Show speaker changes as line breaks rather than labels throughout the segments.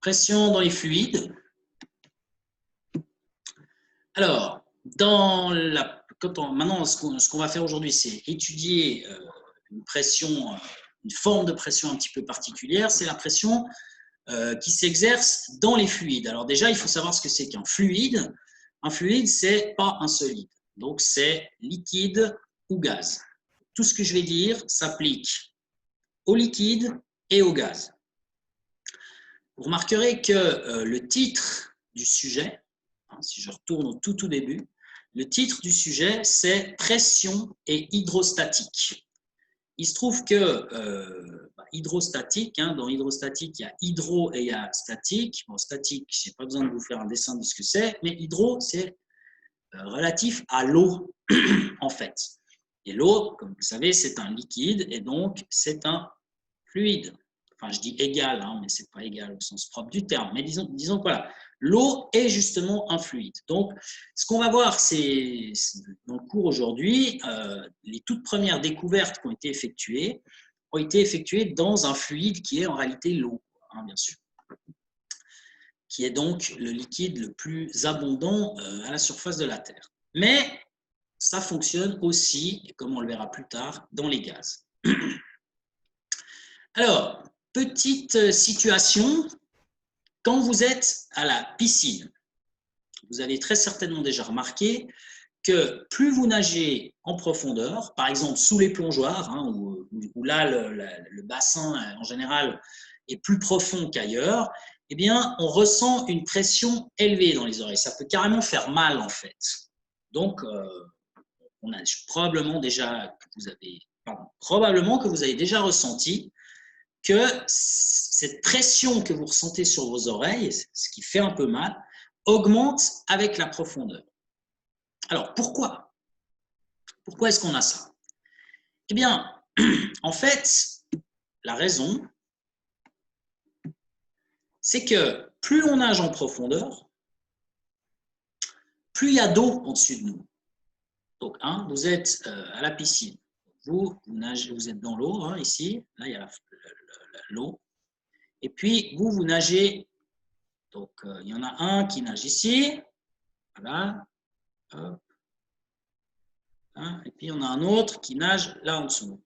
Pression dans les fluides. Alors, maintenant, ce qu'on va faire aujourd'hui, c'est étudier une pression, une forme de pression un petit peu particulière. C'est la pression qui s'exerce dans les fluides. Alors déjà, il faut savoir ce que c'est qu'un fluide. Un fluide, c'est pas un solide. Donc, c'est liquide ou gaz. Tout ce que je vais dire s'applique au liquide et au gaz. Vous remarquerez que le titre du sujet, si je retourne au tout début, le titre du sujet, c'est pression et hydrostatique. Il se trouve que hydrostatique, dans hydrostatique, il y a hydro et il y a statique. Bon, statique, je n'ai pas besoin de vous faire un dessin de ce que c'est, mais hydro, c'est relatif à l'eau, en fait. Et l'eau, comme vous le savez, c'est un liquide et donc c'est un fluide. Enfin, je dis égal, mais ce n'est pas égal au sens propre du terme. Mais disons que voilà, l'eau est justement un fluide. Donc, ce qu'on va voir, c'est dans le cours aujourd'hui, les toutes premières découvertes qui ont été effectuées dans un fluide qui est en réalité l'eau, bien sûr, qui est donc le liquide le plus abondant à la surface de la Terre. Mais ça fonctionne aussi, comme on le verra plus tard, dans les gaz. Alors, petite situation, quand vous êtes à la piscine, vous avez très certainement déjà remarqué que plus vous nagez en profondeur, par exemple sous les plongeoires, où là le bassin en général est plus profond qu'ailleurs, eh bien on ressent une pression élevée dans les oreilles. Ça peut carrément faire mal en fait. Donc, on a probablement que vous avez déjà ressenti que cette pression que vous ressentez sur vos oreilles, ce qui fait un peu mal, augmente avec la profondeur. Alors, pourquoi? Pourquoi est-ce qu'on a ça? Eh bien, en fait, la raison, c'est que plus on nage en profondeur, plus il y a d'eau au-dessus de nous. Donc, vous êtes à la piscine, vous nagez, vous êtes dans l'eau, ici, là il y a l'eau, et puis vous nagez, donc il y en a un qui nage ici, voilà, hop, et puis il y en a un autre qui nage là en dessous.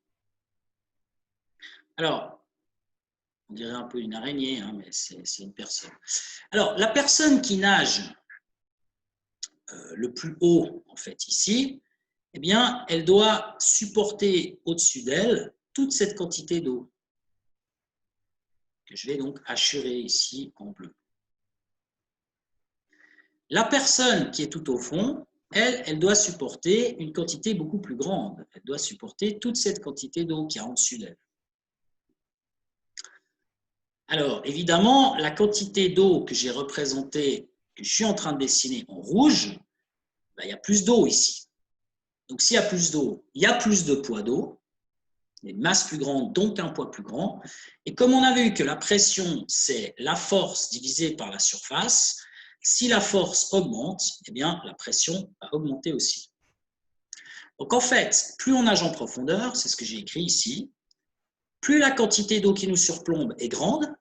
Alors, on dirait un peu une araignée, mais c'est une personne. Alors, la personne qui nage le plus haut, en fait, ici, eh bien, elle doit supporter au-dessus d'elle toute cette quantité d'eau que je vais donc hachurer ici en bleu. La personne qui est tout au fond, elle doit supporter une quantité beaucoup plus grande. Elle doit supporter toute cette quantité d'eau qui est en dessus d'elle. Alors, évidemment, la quantité d'eau que j'ai représentée, que je suis en train de dessiner en rouge, il y a plus d'eau ici. Donc, s'il y a plus d'eau, il y a plus de poids d'eau, une masse plus grande, donc un poids plus grand. Et comme on a vu que la pression, c'est la force divisée par la surface, si la force augmente, eh bien, la pression va augmenter aussi. Donc, en fait, plus on nage en profondeur, c'est ce que j'ai écrit ici, plus la quantité d'eau qui nous surplombe est grande,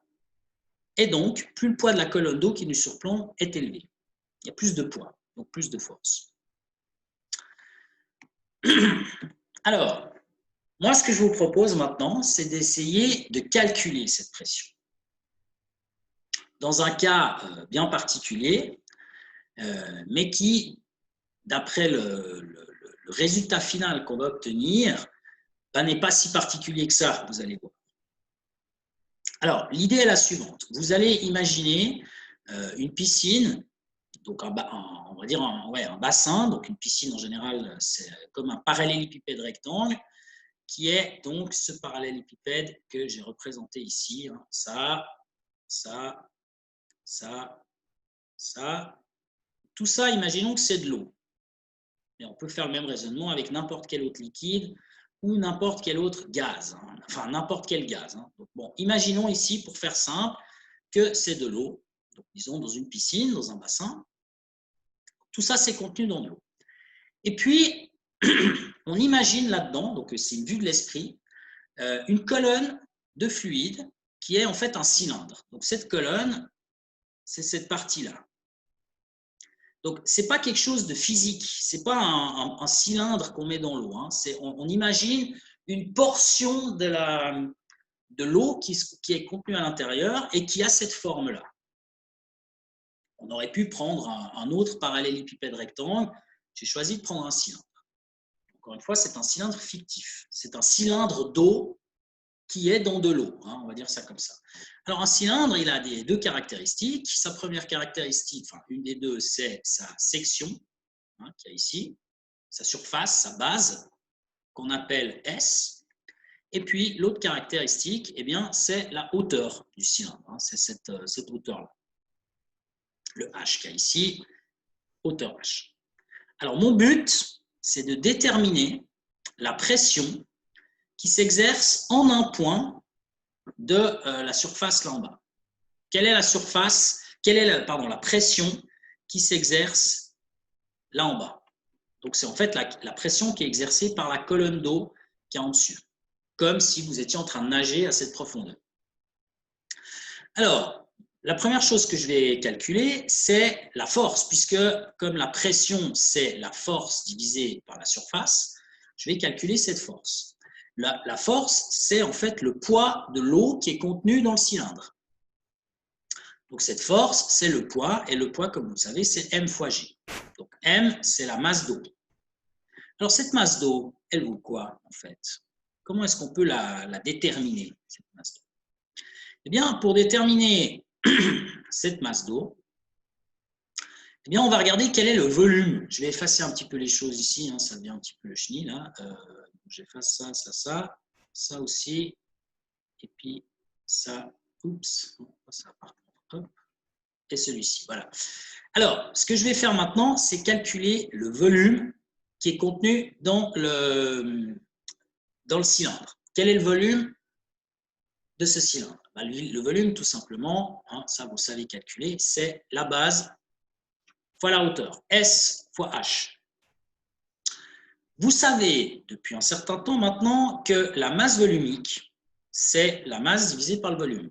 et donc, plus le poids de la colonne d'eau qui nous surplombe est élevé. Il y a plus de poids, donc plus de force. Alors, moi, ce que je vous propose maintenant, c'est d'essayer de calculer cette pression. Dans un cas bien particulier, mais qui, d'après le résultat final qu'on va obtenir, n'est pas si particulier que ça, vous allez voir. Alors, l'idée est la suivante. Vous allez imaginer une piscine, donc on va dire un bassin, donc une piscine en général, c'est comme un parallélépipède rectangle, qui est donc ce parallélépipède que j'ai représenté ici. Ça, ça, ça, ça. Tout ça, imaginons que c'est de l'eau. Mais on peut faire le même raisonnement avec n'importe quel autre liquide ou n'importe quel autre gaz. Enfin, n'importe quel gaz. Donc, bon, imaginons ici, pour faire simple, que c'est de l'eau. Donc, disons dans une piscine, dans un bassin. Tout ça, c'est contenu dans de l'eau. Et puis, on imagine là-dedans, donc c'est une vue de l'esprit, une colonne de fluide qui est en fait un cylindre. Donc cette colonne, c'est cette partie-là. Donc, ce n'est pas quelque chose de physique, ce n'est pas un cylindre qu'on met dans l'eau. Hein. On imagine une portion de l'eau qui est contenue à l'intérieur et qui a cette forme-là. On aurait pu prendre un autre parallélépipède rectangle. J'ai choisi de prendre un cylindre. Encore une fois, c'est un cylindre fictif. C'est un cylindre d'eau qui est dans de l'eau, hein, on va dire ça comme ça. Alors, un cylindre, il a deux caractéristiques. Sa première caractéristique, enfin, une des deux, c'est sa section, hein, qu'il y a ici, sa surface, sa base, qu'on appelle S. Et puis, l'autre caractéristique, eh bien, c'est la hauteur du cylindre. Hein, c'est cette hauteur-là. Le H qu'il y a ici, hauteur H. Alors, mon but, c'est de déterminer la pression qui s'exerce en un point de la surface là en bas. Quelle est la surface, la pression qui s'exerce là en bas? Donc, c'est en fait la pression qui est exercée par la colonne d'eau qui est en dessus, comme si vous étiez en train de nager à cette profondeur. Alors, la première chose que je vais calculer, c'est la force, puisque comme la pression, c'est la force divisée par la surface, je vais calculer cette force. La force, c'est en fait le poids de l'eau qui est contenue dans le cylindre. Donc, cette force, c'est le poids, et le poids, comme vous le savez, c'est M fois G. Donc, M, c'est la masse d'eau. Alors, cette masse d'eau, elle vaut quoi, en fait? Comment est-ce qu'on peut la déterminer, cette masse d'eau? Eh bien, pour déterminer cette masse d'eau, eh bien, on va regarder quel est le volume. Je vais effacer un petit peu les choses ici, hein, ça devient un petit peu le chenil. Là. J'efface ça aussi, et puis ça, oups, ça part, hop, et celui-ci, voilà. Alors, ce que je vais faire maintenant, c'est calculer le volume qui est contenu dans le cylindre. Quel est le volume de ce cylindre? Le volume, tout simplement, hein, ça vous savez calculer, c'est la base fois la hauteur, S fois H. Vous savez depuis un certain temps maintenant que la masse volumique, c'est la masse divisée par le volume.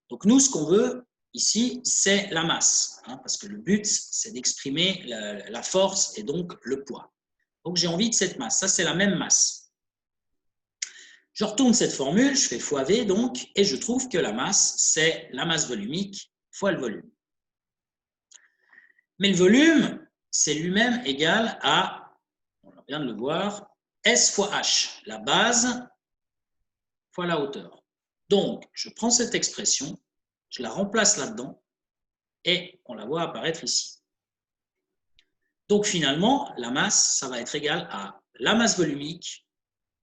Donc nous, ce qu'on veut ici, c'est la masse, hein, parce que le but, c'est d'exprimer la force et donc le poids. Donc j'ai envie de cette masse, ça c'est la même masse. Je retourne cette formule, je fais fois V donc, et je trouve que la masse, c'est la masse volumique fois le volume. Mais le volume, c'est lui-même égal à, on vient de le voir, S fois H, la base fois la hauteur. Donc, je prends cette expression, je la remplace là-dedans, et on la voit apparaître ici. Donc, finalement, la masse, ça va être égal à la masse volumique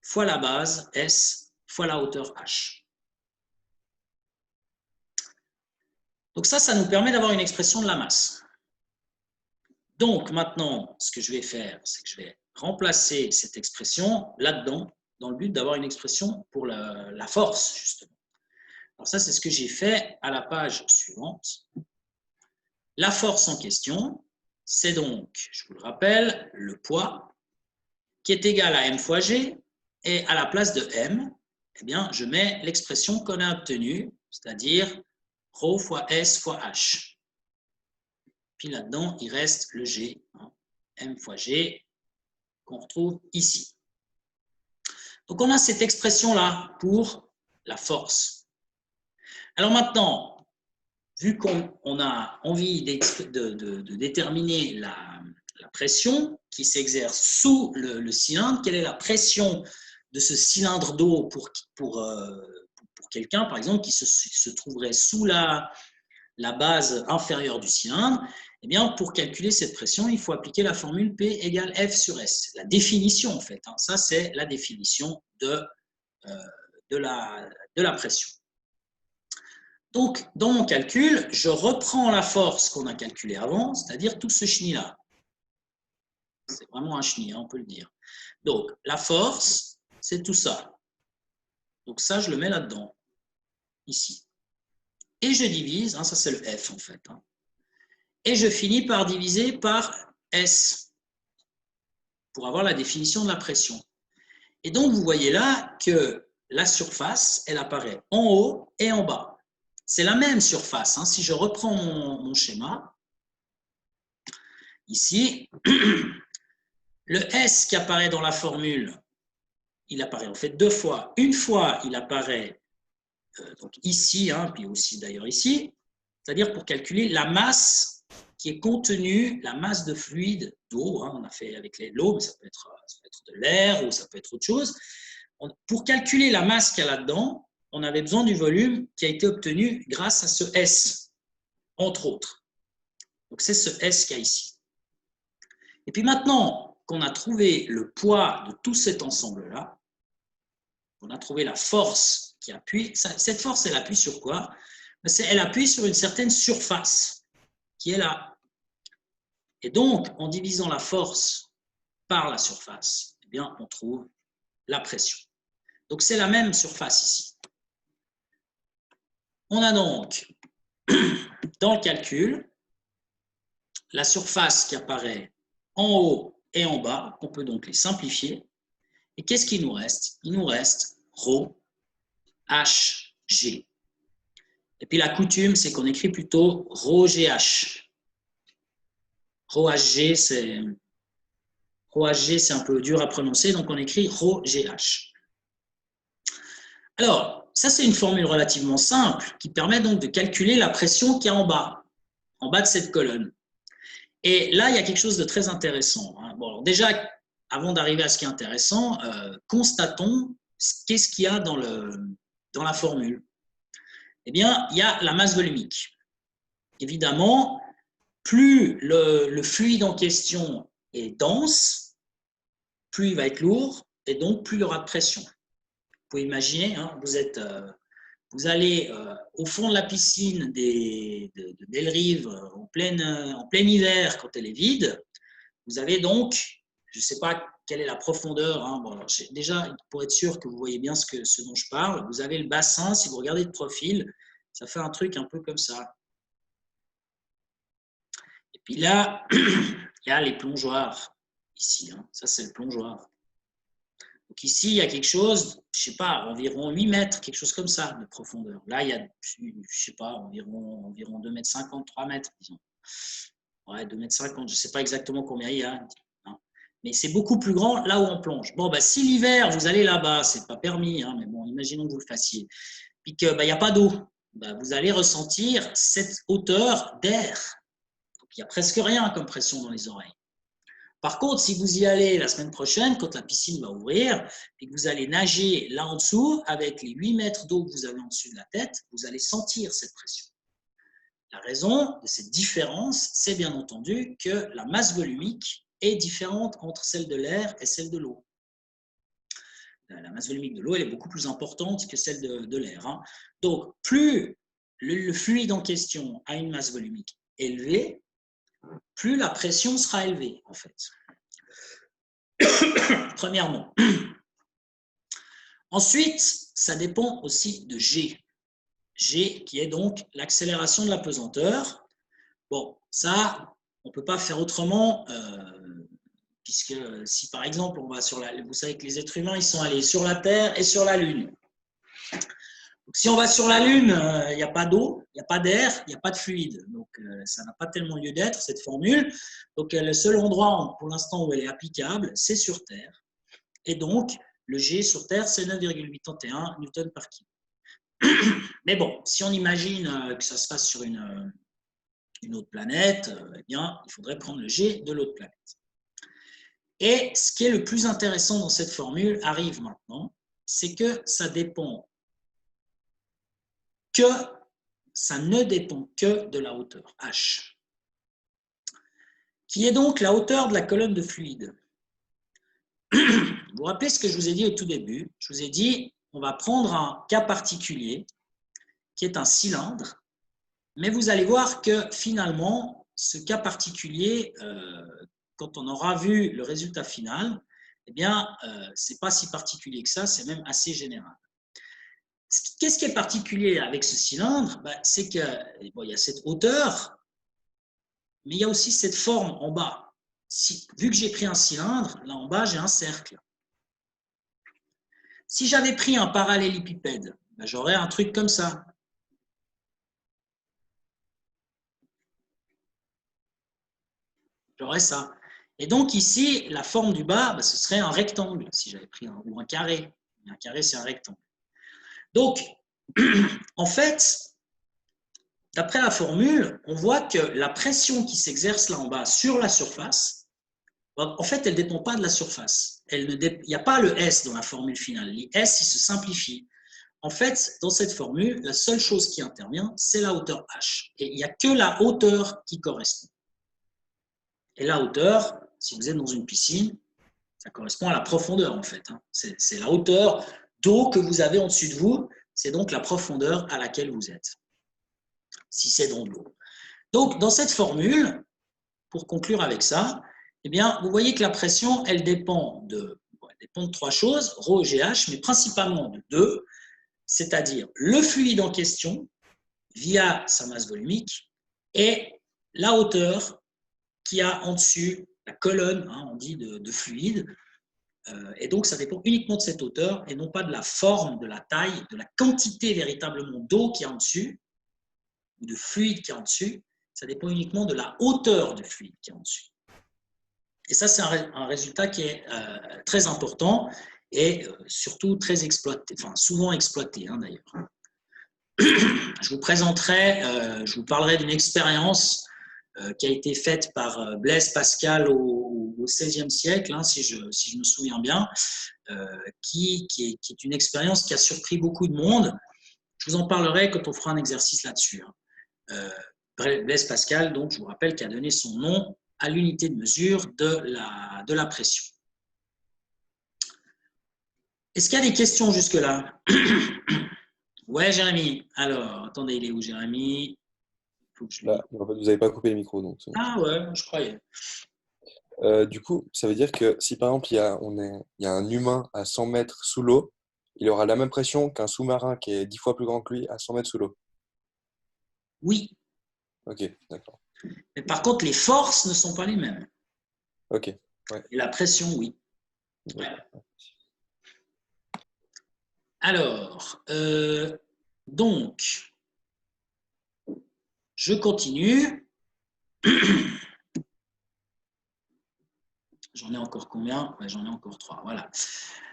fois la base, S, fois la hauteur H. Donc ça nous permet d'avoir une expression de la masse. Donc, maintenant, ce que je vais faire, c'est que je vais remplacer cette expression là-dedans, dans le but d'avoir une expression pour la force, justement. Alors ça, c'est ce que j'ai fait à la page suivante. La force en question, c'est donc, je vous le rappelle, le poids qui est égal à M fois G, et à la place de M, eh bien, je mets l'expression qu'on a obtenue, c'est-à-dire ρ fois S fois H. Puis là-dedans, il reste le G, hein, M fois G, qu'on retrouve ici. Donc, on a cette expression-là pour la force. Alors maintenant, vu qu'on a envie de déterminer la pression qui s'exerce sous le cylindre, quelle est la pression de ce cylindre d'eau pour quelqu'un, par exemple, qui se trouverait sous la base inférieure du cylindre, eh bien, pour calculer cette pression, il faut appliquer la formule P égale F sur S. La définition, en fait. Hein, ça, c'est la définition de la pression. Donc, dans mon calcul, je reprends la force qu'on a calculée avant, c'est-à-dire tout ce chenil-là. C'est vraiment un chenil, hein, on peut le dire. Donc, la force, c'est tout ça. Donc, ça, je le mets là-dedans, ici. Et je divise, hein, ça c'est le F en fait, hein, et je finis par diviser par S pour avoir la définition de la pression. Et donc, vous voyez là que la surface, elle apparaît en haut et en bas. c'est la même surface. Hein. Si je reprends mon schéma, ici, le S qui apparaît dans la formule, il apparaît en fait deux fois. Une fois, il apparaît donc ici, hein, puis aussi d'ailleurs ici, c'est-à-dire pour calculer la masse qui est contenue, la masse de fluide d'eau, hein, on a fait avec l'eau, mais ça peut être de l'air ou ça peut être autre chose. Pour calculer la masse qu'il y a là-dedans, on avait besoin du volume qui a été obtenu grâce à ce S, entre autres. Donc c'est ce S qu'il y a ici. Et puis maintenant qu'on a trouvé le poids de tout cet ensemble-là, on a trouvé la force qui appuie. Cette force, elle appuie sur quoi? Elle appuie sur une certaine surface qui est là. Et donc, en divisant la force par la surface, eh bien, on trouve la pression. Donc, c'est la même surface ici. On a donc, dans le calcul, la surface qui apparaît en haut et en bas. On peut donc les simplifier. Et qu'est-ce qu'il nous reste? Il nous reste ρ HG. Et puis la coutume, c'est qu'on écrit plutôt ρGH. ρHG, c'est un peu dur à prononcer, donc on écrit ρGH. Alors, ça c'est une formule relativement simple qui permet donc de calculer la pression qu'il y a en bas de cette colonne. Et là, il y a quelque chose de très intéressant. Bon, alors déjà, avant d'arriver à ce qui est intéressant, constatons qu'est-ce qu'il y a dans la formule. Eh bien, il y a la masse volumique. Évidemment, plus le fluide en question est dense, plus il va être lourd et donc plus il y aura de pression. Vous pouvez imaginer, hein, vous allez au fond de la piscine de Bellerive en plein hiver quand elle est vide. Vous avez donc, je ne sais pas quelle est la profondeur, hein, bon, alors, déjà pour être sûr que vous voyez bien ce dont je parle, vous avez le bassin, si vous regardez de profil, ça fait un truc un peu comme ça. Et puis là, il y a les plongeoires, ici, hein, ça c'est le plongeoir. Donc ici, il y a quelque chose, je ne sais pas, environ 8 mètres, quelque chose comme ça de profondeur. Là, il y a, je ne sais pas, environ 2,50 mètres, 3 mètres, disons. Ouais, 2,50 mètres, je ne sais pas exactement combien il y a. Hein. Mais c'est beaucoup plus grand là où on plonge. Bon, bah, si l'hiver, vous allez là-bas, ce n'est pas permis, hein, mais bon, imaginons que vous le fassiez, puis qu'il n'y a pas d'eau, bah, vous allez ressentir cette hauteur d'air. Donc, il n'y a presque rien comme pression dans les oreilles. Par contre, si vous y allez la semaine prochaine, quand la piscine va ouvrir, et que vous allez nager là en dessous, avec les 8 mètres d'eau que vous avez en dessus de la tête, vous allez sentir cette pression. La raison de cette différence, c'est bien entendu que la masse volumique est différente entre celle de l'air et celle de l'eau. La masse volumique de l'eau, elle est beaucoup plus importante que celle de l'air. Hein. Donc, plus le fluide en question a une masse volumique élevée, plus la pression sera élevée, en fait. Premièrement. Ensuite, ça dépend aussi de G. G qui est donc l'accélération de la pesanteur. Bon, ça, on ne peut pas faire autrement, puisque si par exemple, on va sur vous savez que les êtres humains, ils sont allés sur la Terre et sur la Lune. Donc, si on va sur la Lune, il n'y a pas d'eau, il n'y a pas d'air, il n'y a pas de fluide. Donc, ça n'a pas tellement lieu d'être, cette formule. Donc, le seul endroit, pour l'instant, où elle est applicable, c'est sur Terre. Et donc, le G sur Terre, c'est 9,81 newtons par kilo. Mais bon, si on imagine que ça se passe sur une autre planète, eh bien, il faudrait prendre le G de l'autre planète. Et ce qui est le plus intéressant dans cette formule arrive maintenant, c'est que ça ne dépend que de la hauteur H, qui est donc la hauteur de la colonne de fluide. Vous vous rappelez ce que je vous ai dit au tout début? Je vous ai dit, on va prendre un cas particulier qui est un cylindre, mais vous allez voir que finalement, ce cas particulier, quand on aura vu le résultat final, eh bien, ce n'est pas si particulier que ça, c'est même assez général. Qu'est-ce qui est particulier avec ce cylindre? C'est qu'il y a cette hauteur, mais il y a aussi cette forme en bas. Vu que j'ai pris un cylindre, là en bas, j'ai un cercle. Si j'avais pris un parallélépipède, j'aurais un truc comme ça. J'aurais ça. Et donc ici, la forme du bas, ce serait un rectangle, si j'avais pris ou un carré. Un carré, c'est un rectangle. Donc, en fait, d'après la formule, on voit que la pression qui s'exerce là en bas sur la surface, en fait, elle ne dépend pas de la surface. Il n'y a pas le S dans la formule finale. Les S, ils se simplifient. En fait, dans cette formule, la seule chose qui intervient, c'est la hauteur H. Et il n'y a que la hauteur qui correspond. Et la hauteur, si vous êtes dans une piscine, ça correspond à la profondeur en fait. C'est la hauteur d'eau que vous avez au-dessus de vous, c'est donc la profondeur à laquelle vous êtes, si c'est dans de l'eau. Donc, dans cette formule, pour conclure avec ça, eh bien, vous voyez que la pression, elle dépend de 3 choses, ρ, GH, mais principalement de 2, c'est-à-dire le fluide en question, via sa masse volumique, et la hauteur qu'il y a en dessus, la colonne, on dit, de fluide. Et donc, ça dépend uniquement de cette hauteur et non pas de la forme, de la taille, de la quantité véritablement d'eau qu'il y a en dessus, ou de fluide qu'il y a en dessus. Ça dépend uniquement de la hauteur du fluide qu'il y a en dessus. Et ça, c'est un résultat qui est très important et surtout très exploité, enfin souvent exploité d'ailleurs. Je vous présenterai, je vous parlerai d'une expérience qui a été faite par Blaise Pascal au XVIe siècle, si je me souviens bien, qui est une expérience qui a surpris beaucoup de monde. Je vous en parlerai quand on fera un exercice là-dessus. Blaise Pascal, donc, je vous rappelle, qui a donné son nom à l'unité de mesure de la pression. Est-ce qu'il y a des questions jusque-là? Ouais, Jérémy. Alors, attendez, il est où, Jérémy? Faut que je lui...
Là, en fait, vous n'avez pas coupé le micro, donc c'est bon.
Ah ouais, je croyais.
Du coup, ça veut dire que si par exemple il y a un humain à 100 mètres sous l'eau, il aura la même pression qu'un sous-marin qui est 10 fois plus grand que lui à 100 mètres sous l'eau.
Oui.
Ok, d'accord.
Mais par contre, les forces ne sont pas les mêmes.
Ok, ouais.
Et la pression, oui. Ouais. Alors, donc, je continue. J'en ai encore combien? Ouais, j'en ai encore 3. Voilà.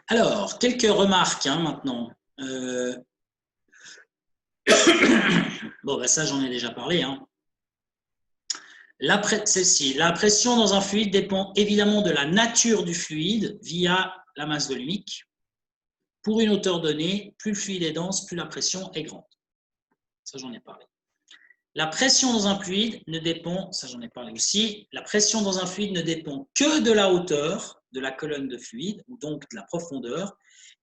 Alors, quelques remarques maintenant. Bon, ça, j'en ai déjà parlé. Celle-ci, la pression dans un fluide dépend évidemment de la nature du fluide via la masse volumique. Pour une hauteur donnée, plus le fluide est dense, plus la pression est grande. Ça, j'en ai parlé. La pression dans un fluide ne dépend, ça j'en ai parlé aussi, la pression dans un fluide ne dépend que de la hauteur de la colonne de fluide, ou donc de la profondeur,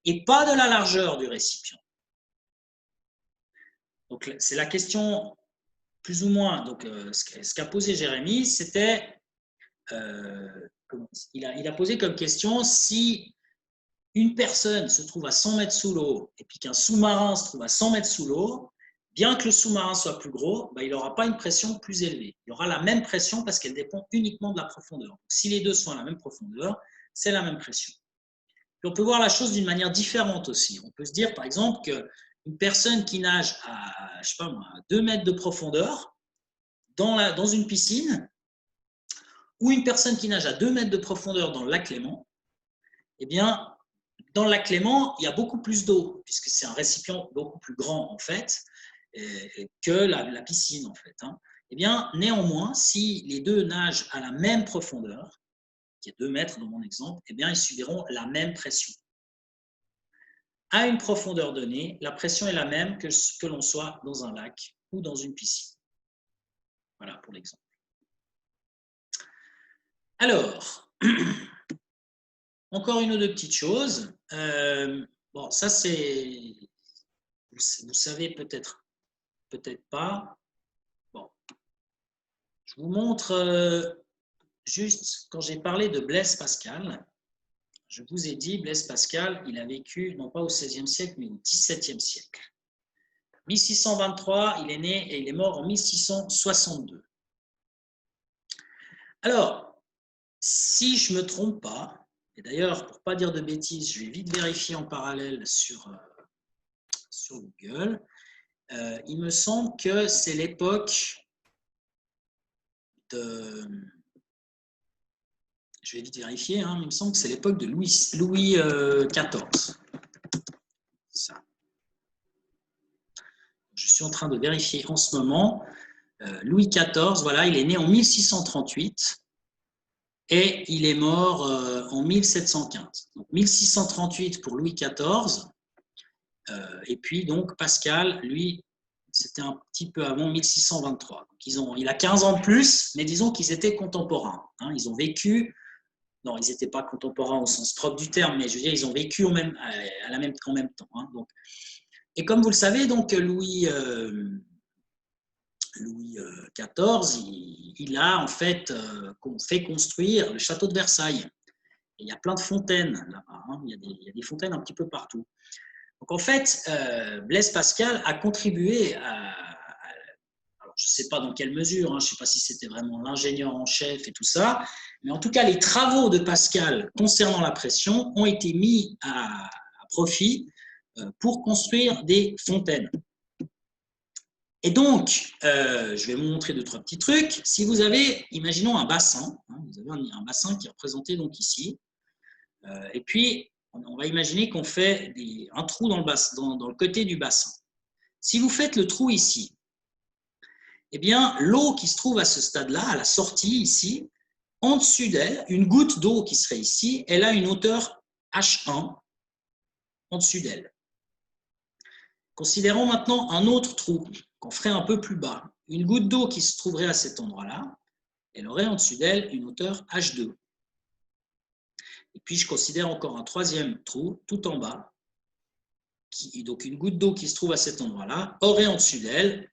et pas de la largeur du récipient. Donc c'est la question plus ou moins, donc ce qu'a posé Jérémy, c'était, il a posé comme question si une personne se trouve à 100 mètres sous l'eau et puis qu'un sous-marin se trouve à 100 mètres sous l'eau, bien que le sous-marin soit plus gros, il n'aura pas une pression plus élevée. Il aura la même pression parce qu'elle dépend uniquement de la profondeur. Donc, si les deux sont à la même profondeur, c'est la même pression. Puis on peut voir la chose d'une manière différente aussi. On peut se dire, par exemple, qu'une personne qui nage à, je sais pas moi, 2 mètres de profondeur dans une piscine, ou une personne qui nage à 2 mètres de profondeur dans le lac Léman, eh bien, dans le lac Léman, il y a beaucoup plus d'eau, puisque c'est un récipient beaucoup plus grand, en fait, que la piscine, en fait. Eh bien, néanmoins, si les deux nagent à la même profondeur, qui est 2 mètres dans mon exemple, eh bien, ils subiront la même pression. À une profondeur donnée, la pression est la même que l'on soit dans un lac ou dans une piscine. Voilà pour l'exemple. Alors, encore une ou deux petites choses. Bon, ça c'est, vous savez peut-être pas. Bon, je vous montre juste quand j'ai parlé de Blaise Pascal. Je vous ai dit, Blaise Pascal, il a vécu non pas au XVIe siècle, mais au XVIIe siècle. 1623, il est né et il est mort en 1662. Alors, si je ne me trompe pas, et d'ailleurs, pour ne pas dire de bêtises, je vais vite vérifier en parallèle sur Google, il me semble que c'est l'époque de Je vais vite vérifier, hein, mais il me semble que c'est l'époque de Louis XIV. Ça. Je suis en train de vérifier en ce moment. Louis XIV, voilà, il est né en 1638 et il est mort en 1715. Donc 1638 pour Louis XIV. Et puis donc Pascal, lui, c'était un petit peu avant 1623. Donc il a 15 ans de plus, mais disons qu'ils étaient contemporains. Hein, ils ont vécu, non, ils n'étaient pas contemporains au sens propre du terme, mais je veux dire, ils ont vécu en même temps. Hein, donc. Et comme vous le savez, donc Louis XIV, il a en fait fait construire le château de Versailles. Et il y a plein de fontaines là-bas. Hein, il y a des fontaines un petit peu partout. Donc en fait, Blaise Pascal a contribué alors je ne sais pas dans quelle mesure, hein, je ne sais pas si c'était vraiment l'ingénieur en chef et tout ça, mais en tout cas, les travaux de Pascal concernant la pression ont été mis à profit pour construire des fontaines. Et donc, je vais vous montrer 2-3 petits trucs. Si vous avez, imaginons un bassin, hein, vous avez un bassin qui est représenté donc ici, et puis on va imaginer qu'on fait un trou dans le côté du bassin. Si vous faites le trou ici, eh bien, l'eau qui se trouve à ce stade-là, à la sortie ici, en dessus d'elle, une goutte d'eau qui serait ici, elle a une hauteur H1 en dessus d'elle. Considérons maintenant un autre trou qu'on ferait un peu plus bas. Une goutte d'eau qui se trouverait à cet endroit-là, elle aurait en dessus d'elle une hauteur H2. Et puis, je considère encore un troisième trou tout en bas. Donc, une goutte d'eau qui se trouve à cet endroit-là aurait en dessus d'elle,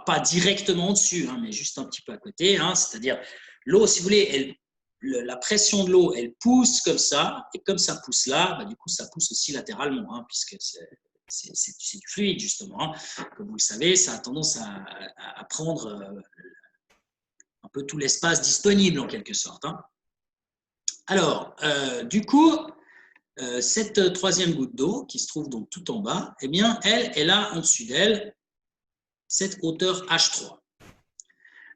pas directement au-dessus, hein, mais juste un petit peu à côté, hein, c'est-à-dire l'eau, si vous voulez, la pression de l'eau, elle pousse comme ça, et comme ça pousse là, bah, du coup, ça pousse aussi latéralement, hein, puisque c'est du fluide, justement. Hein. Comme vous le savez, ça a tendance à prendre un peu tout l'espace disponible, en quelque sorte. Hein. Alors, du coup, cette troisième goutte d'eau, qui se trouve donc tout en bas, eh bien, elle a en dessus d'elle cette hauteur H3.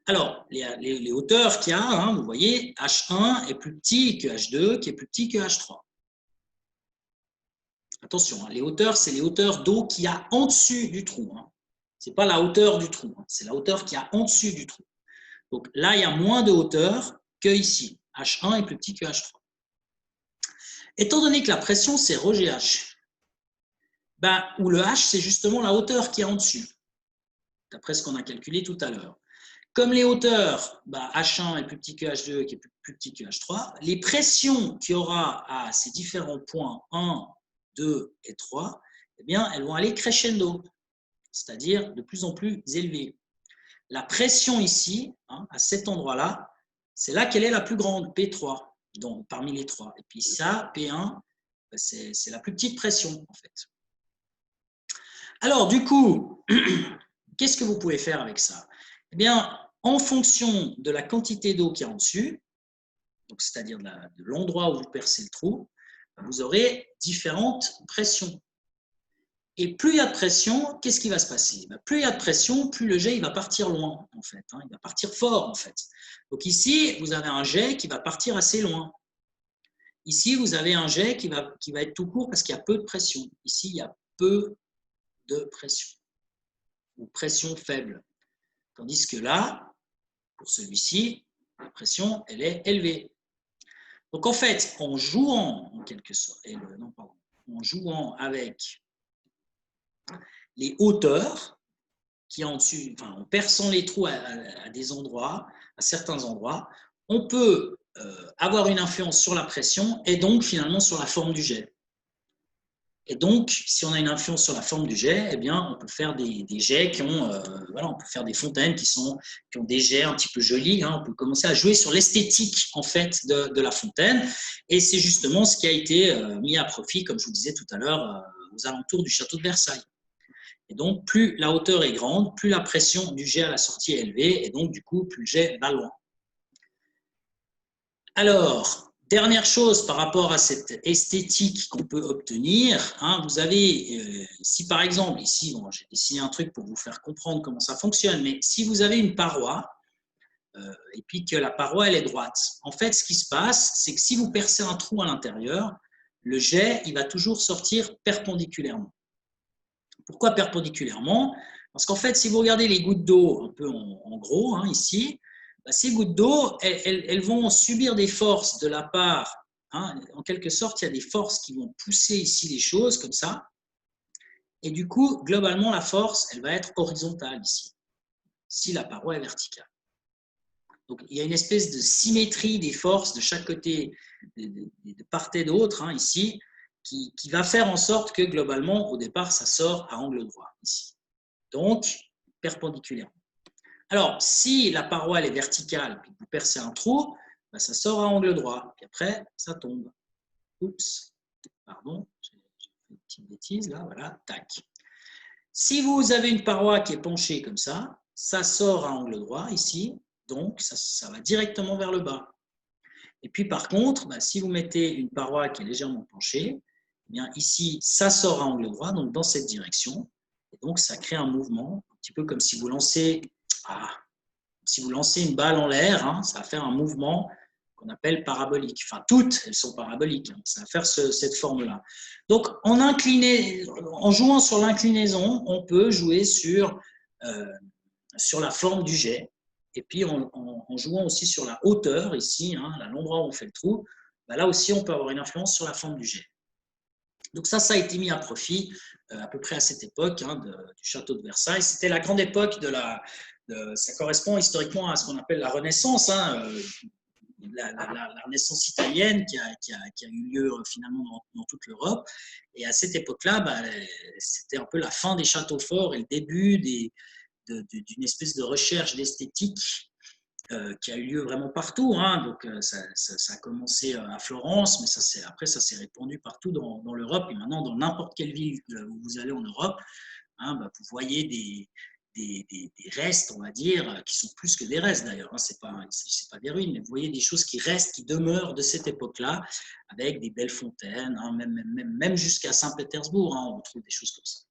Alors, les hauteurs qu'il y a, hein, vous voyez, H1 est plus petit que H2, qui est plus petit que H3. Attention, hein, les hauteurs, c'est les hauteurs d'eau qu'il y a en dessus du trou. Hein. Ce n'est pas la hauteur du trou, hein, c'est la hauteur qu'il y a en dessus du trou. Donc là, il y a moins de hauteur que ici. H1 est plus petit que H3. Étant donné que la pression, c'est ρGH, ben, où le H, c'est justement la hauteur qui est en dessus, d'après ce qu'on a calculé tout à l'heure. Comme les hauteurs, ben, H1 est plus petit que H2, qui est plus petit que H3, les pressions qu'il y aura à ces différents points 1, 2 et 3, eh bien, elles vont aller crescendo, c'est-à-dire de plus en plus élevées. La pression ici, hein, à cet endroit-là, c'est là qu'elle est la plus grande, P3, donc parmi les trois. Et puis ça, P1, c'est la plus petite pression, en fait. Alors, du coup, qu'est-ce que vous pouvez faire avec ça? Eh bien, en fonction de la quantité d'eau qui est en dessus, c'est-à-dire de l'endroit où vous percez le trou, vous aurez différentes pressions. Et plus il y a de pression, qu'est-ce qui va se passer? Plus il y a de pression, plus le jet il va partir loin, en fait. Hein, il va partir fort, en fait. Donc ici, vous avez un jet qui va partir assez loin. Ici, vous avez un jet qui va être tout court parce qu'il y a peu de pression. Ici, il y a peu de pression, ou pression faible. Tandis que là, pour celui-ci, la pression, elle est élevée. Donc en fait, en jouant, en quelque sorte, en jouant avec les hauteurs qui est en dessus, enfin, en perçant les trous à des endroits, à certains endroits, on peut avoir une influence sur la pression et donc finalement sur la forme du jet. Et donc, si on a une influence sur la forme du jet, eh bien, on peut faire des jets qui ont, voilà, on peut faire des fontaines qui ont des jets un petit peu jolis. Hein, on peut commencer à jouer sur l'esthétique en fait de la fontaine. Et c'est justement ce qui a été mis à profit, comme je vous disais tout à l'heure, aux alentours du château de Versailles. Et donc, plus la hauteur est grande, plus la pression du jet à la sortie est élevée, et donc, du coup, plus le jet va loin. Alors, dernière chose par rapport à cette esthétique qu'on peut obtenir, hein, vous avez, si par exemple, ici, bon, j'ai dessiné un truc pour vous faire comprendre comment ça fonctionne, mais si vous avez une paroi et puis que la paroi elle est droite. En fait, ce qui se passe, c'est que si vous percez un trou à l'intérieur, le jet il va toujours sortir perpendiculairement. Pourquoi perpendiculairement? Parce qu'en fait, si vous regardez les gouttes d'eau un peu en gros, hein, ici, ces gouttes d'eau, elles vont subir des forces de la part, hein, en quelque sorte, il y a des forces qui vont pousser ici les choses comme ça. Et du coup, globalement, la force, elle va être horizontale ici, si la paroi est verticale. Donc, il y a une espèce de symétrie des forces de chaque côté, de part et d'autre, hein, ici, qui va faire en sorte que globalement, au départ, ça sort à angle droit, ici. Donc, perpendiculairement. Alors, si la paroi elle est verticale, puis que vous percez un trou, ben, ça sort à angle droit, puis après, ça tombe. Oups, pardon, j'ai fait une petite bêtise là, voilà, tac. Si vous avez une paroi qui est penchée comme ça sort à angle droit ici, donc ça va directement vers le bas. Et puis par contre, ben, si vous mettez une paroi qui est légèrement penchée, eh bien ici, ça sort à angle droit, donc dans cette direction, et donc ça crée un mouvement, un petit peu comme si vous lancez une balle en l'air, hein, ça va faire un mouvement qu'on appelle parabolique. Enfin, toutes, elles sont paraboliques, hein, ça va faire cette forme-là. Donc, en jouant sur l'inclinaison, on peut jouer sur la forme du jet. Et puis, en jouant aussi sur la hauteur, ici, hein, l'endroit où on fait le trou, ben là aussi, on peut avoir une influence sur la forme du jet. Donc ça a été mis à profit à peu près à cette époque hein, du château de Versailles. C'était la grande époque ça correspond historiquement à ce qu'on appelle la Renaissance, hein, la Renaissance italienne qui a eu lieu finalement dans toute l'Europe. Et à cette époque-là, bah, c'était un peu la fin des châteaux forts et le début d'une espèce de recherche d'esthétique qui a eu lieu vraiment partout. Hein. Donc, ça a commencé à Florence, mais après, ça s'est répandu partout dans l'Europe. Et maintenant, dans n'importe quelle ville où vous allez en Europe, hein, bah, vous voyez des restes, on va dire, qui sont plus que des restes d'ailleurs. Hein. C'est pas des ruines, mais vous voyez des choses qui restent, qui demeurent de cette époque-là, avec des belles fontaines, hein, même jusqu'à Saint-Pétersbourg, hein, on retrouve des choses comme ça.